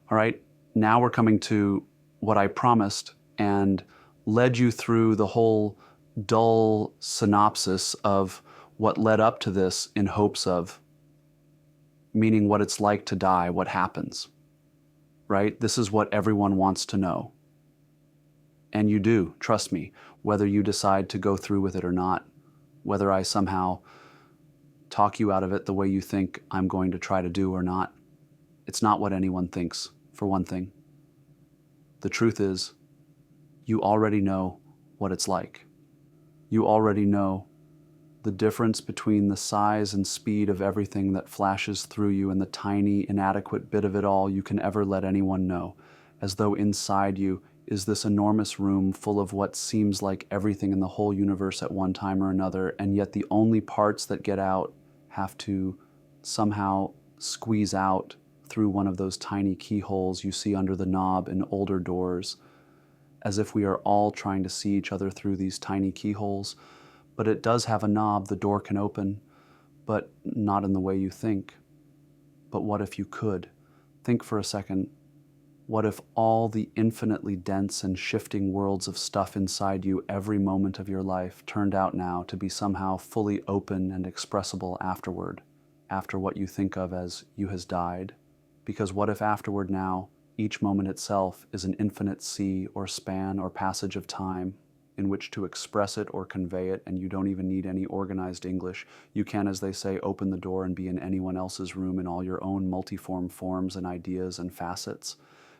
All right, now we're coming to what I promised and led you through the whole dull synopsis of what led up to this in hopes of, meaning what it's like to die, what happens, right? This is what everyone wants to know. And you do, trust me, whether you decide to go through with it or not, whether I somehow talk you out of it the way you think I'm going to try to do or not. It's not what anyone thinks, for one thing. The truth is, you already know what it's like. You already know the difference between the size and speed of everything that flashes through you and the tiny, inadequate bit of it all you can ever let anyone know, as though inside you is this enormous room full of what seems like everything in the whole universe at one time or another, and yet the only parts that get out have to somehow squeeze out through one of those tiny keyholes you see under the knob in older doors, as if we are all trying to see each other through these tiny keyholes. But it does have a knob the door can open, but not in the way you think. But what if you could? Think for a second. What if all the infinitely dense and shifting worlds of stuff inside you every moment of your life turned out now to be somehow fully open and expressible afterward, after what you think of as you has died? Because what if afterward now, each moment itself is an infinite sea or span or passage of time in which to express it or convey it, and you don't even need any organized English. You can, as they say, open the door and be in anyone else's room in all your own multiform forms and ideas and facets.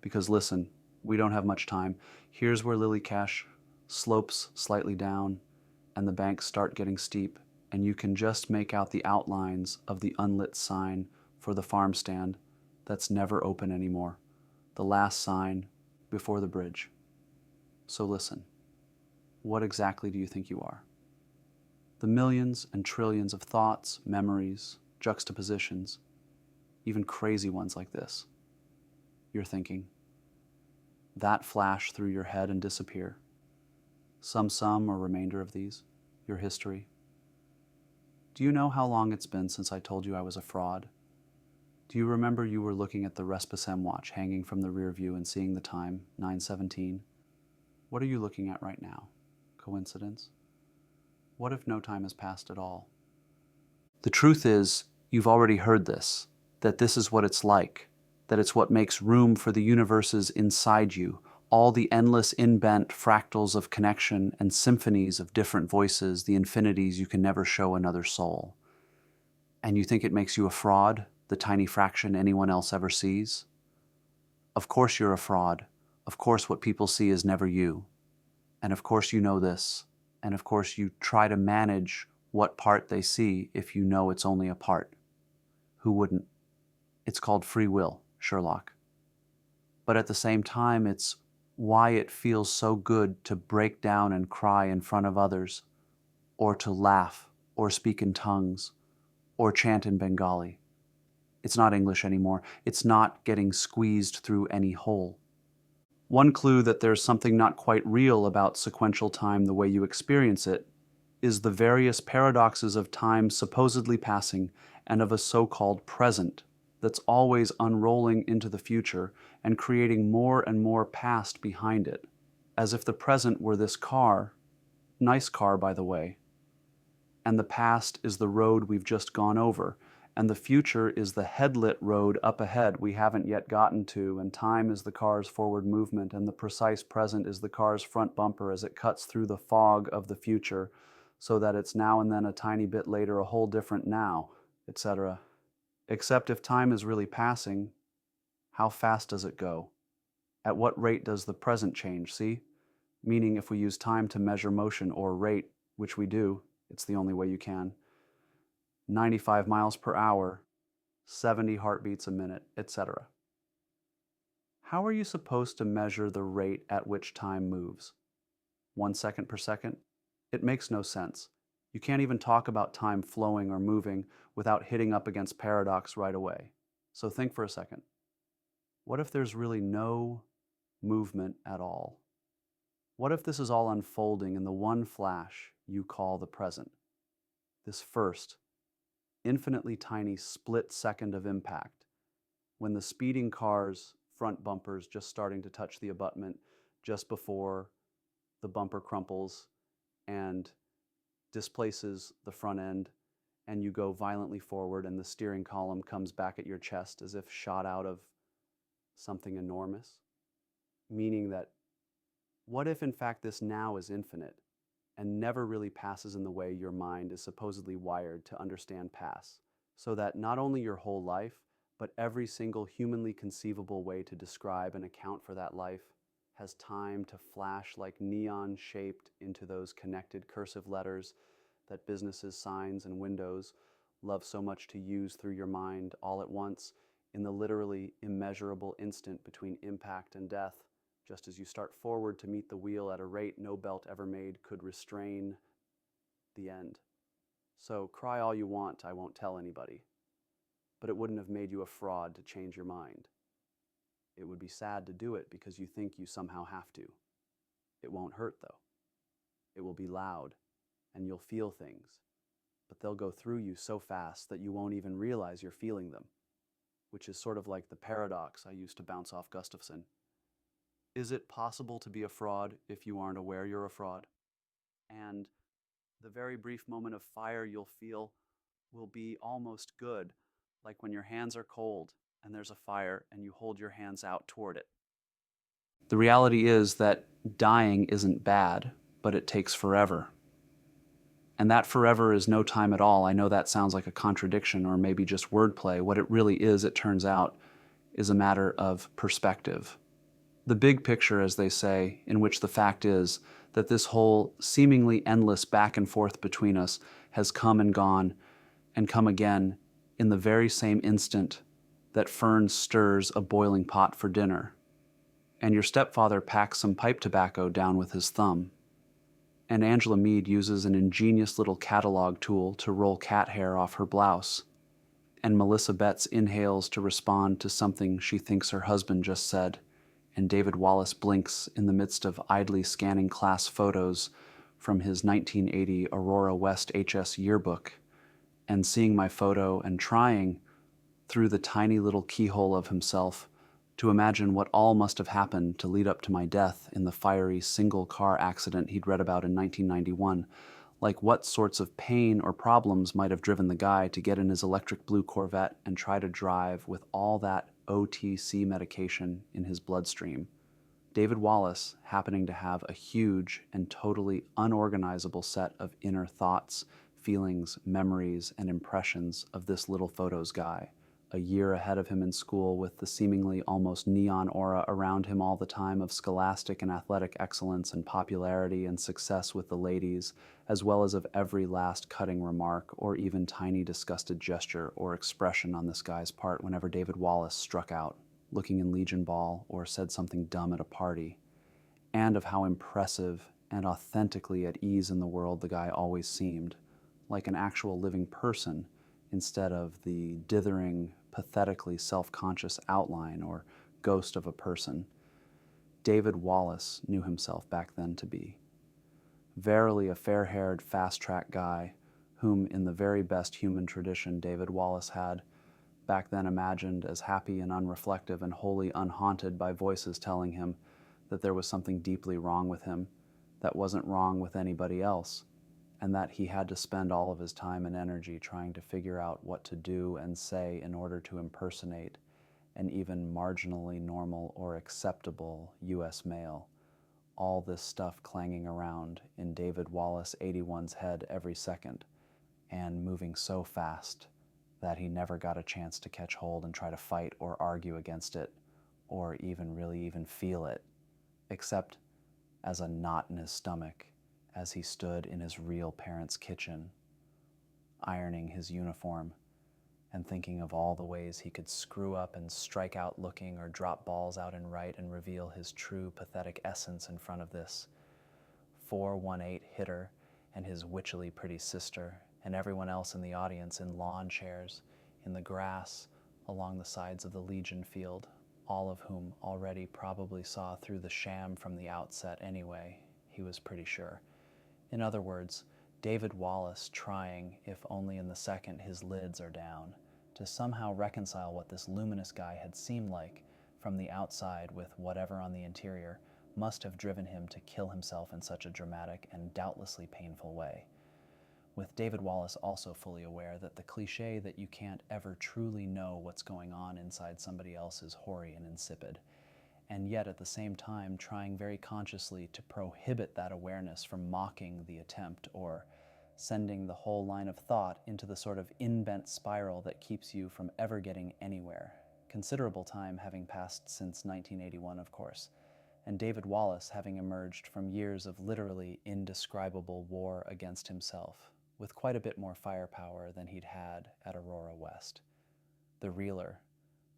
Because listen, we don't have much time. Here's where Lily Cash slopes slightly down and the banks start getting steep, and you can just make out the outlines of the unlit sign for the farm stand that's never open anymore. The last sign before the bridge. So listen, what exactly do you think you are? The millions and trillions of thoughts, memories, juxtapositions, even crazy ones like this. You're thinking, that flash through your head and disappear. Some or remainder of these, your history. Do you know how long it's been since I told you I was a fraud? Do you remember you were looking at the Respasem watch hanging from the rear view and seeing the time, 9:17? What are you looking at right now? Coincidence? What if no time has passed at all? The truth is, you've already heard this, that this is what it's like, that it's what makes room for the universes inside you, all the endless inbent fractals of connection and symphonies of different voices, the infinities you can never show another soul. And you think it makes you a fraud, the tiny fraction anyone else ever sees? Of course you're a fraud. Of course what people see is never you. And of course you know this. And of course you try to manage what part they see if you know it's only a part. Who wouldn't? It's called free will, Sherlock. But at the same time, it's why it feels so good to break down and cry in front of others, or to laugh, or speak in tongues, or chant in Bengali. It's not English anymore. It's not getting squeezed through any hole. One clue that there's something not quite real about sequential time the way you experience it is the various paradoxes of time supposedly passing and of a so-called present that's always unrolling into the future and creating more and more past behind it, as if the present were this car, nice car by the way, and the past is the road we've just gone over, and the future is the headlit road up ahead we haven't yet gotten to, and time is the car's forward movement, and the precise present is the car's front bumper as it cuts through the fog of the future, so that it's now and then a tiny bit later a whole different now, etc. Except if time is really passing, how fast does it go? At what rate does the present change, see? Meaning if we use time to measure motion or rate, which we do, it's the only way you can, 95 miles per hour, 70 heartbeats a minute, etc. How are you supposed to measure the rate at which time moves? 1 second per second? It makes no sense. You can't even talk about time flowing or moving without hitting up against paradox right away. So think for a second. What if there's really no movement at all? What if this is all unfolding in the one flash you call the present? This first, infinitely tiny split second of impact, when the speeding car's front bumpers just starting to touch the abutment just before the bumper crumples and displaces the front end, and you go violently forward, and the steering column comes back at your chest as if shot out of something enormous. Meaning that, what if in fact this now is infinite and never really passes in the way your mind is supposedly wired to understand pass, so that not only your whole life, but every single humanly conceivable way to describe and account for that life has time to flash like neon shaped into those connected cursive letters that businesses, signs, and windows love so much to use through your mind all at once in the literally immeasurable instant between impact and death, just as you start forward to meet the wheel at a rate no belt ever made could restrain the end. So cry all you want, I won't tell anybody. But it wouldn't have made you a fraud to change your mind. It would be sad to do it because you think you somehow have to. It won't hurt though. It will be loud, and you'll feel things, but they'll go through you so fast that you won't even realize you're feeling them, which is sort of like the paradox I used to bounce off Gustafson. Is it possible to be a fraud if you aren't aware you're a fraud? And the very brief moment of fire you'll feel will be almost good, like when your hands are cold and there's a fire and you hold your hands out toward it. The reality is that dying isn't bad, but it takes forever. And that forever is no time at all. I know that sounds like a contradiction or maybe just wordplay. What it really is, it turns out, is a matter of perspective. The big picture, as they say, in which the fact is that this whole seemingly endless back and forth between us has come and gone and come again in the very same instant that Fern stirs a boiling pot for dinner, and your stepfather packs some pipe tobacco down with his thumb, and Angela Mead uses an ingenious little catalog tool to roll cat hair off her blouse, and Melissa Betts inhales to respond to something she thinks her husband just said, and David Wallace blinks in the midst of idly scanning class photos from his 1980 Aurora West HS yearbook, and seeing my photo and trying, through the tiny little keyhole of himself, to imagine what all must have happened to lead up to my death in the fiery single-car accident he'd read about in 1991, like what sorts of pain or problems might have driven the guy to get in his electric blue Corvette and try to drive with all that OTC medication in his bloodstream. David Wallace happening to have a huge and totally unorganizable set of inner thoughts, feelings, memories, and impressions of this little photos guy, a year ahead of him in school with the seemingly almost neon aura around him all the time of scholastic and athletic excellence and popularity and success with the ladies, as well as of every last cutting remark or even tiny disgusted gesture or expression on this guy's part whenever David Wallace struck out, looking in Legion Ball or said something dumb at a party, and of how impressive and authentically at ease in the world the guy always seemed, like an actual living person instead of the dithering, pathetically self-conscious outline or ghost of a person David Wallace knew himself back then to be. Verily a fair-haired, fast-track guy whom, in the very best human tradition David Wallace had, back then imagined as happy and unreflective and wholly unhaunted by voices telling him that there was something deeply wrong with him that wasn't wrong with anybody else, and that he had to spend all of his time and energy trying to figure out what to do and say in order to impersonate an even marginally normal or acceptable U.S. male. All this stuff clanging around in David Wallace 81's head every second, and moving so fast that he never got a chance to catch hold and try to fight or argue against it, or even feel it, except as a knot in his stomach as he stood in his real parents' kitchen, ironing his uniform and thinking of all the ways he could screw up and strike out looking or drop balls out and right and reveal his true pathetic essence in front of this 418 hitter and his witchily pretty sister and everyone else in the audience in lawn chairs, in the grass, along the sides of the Legion field, all of whom already probably saw through the sham from the outset anyway, he was pretty sure. In other words, David Wallace trying, if only in the second his lids are down, to somehow reconcile what this luminous guy had seemed like from the outside with whatever on the interior must have driven him to kill himself in such a dramatic and doubtlessly painful way. With David Wallace also fully aware that the cliche that you can't ever truly know what's going on inside somebody else is hoary and insipid, and yet at the same time trying very consciously to prohibit that awareness from mocking the attempt or sending the whole line of thought into the sort of inbent spiral that keeps you from ever getting anywhere. Considerable time having passed since 1981, of course, and David Wallace having emerged from years of literally indescribable war against himself, with quite a bit more firepower than he'd had at Aurora West. The realer,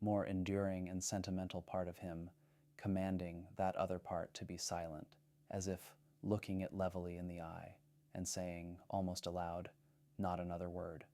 more enduring and sentimental part of him commanding that other part to be silent, as if looking it levelly in the eye and saying, almost aloud, "Not another word."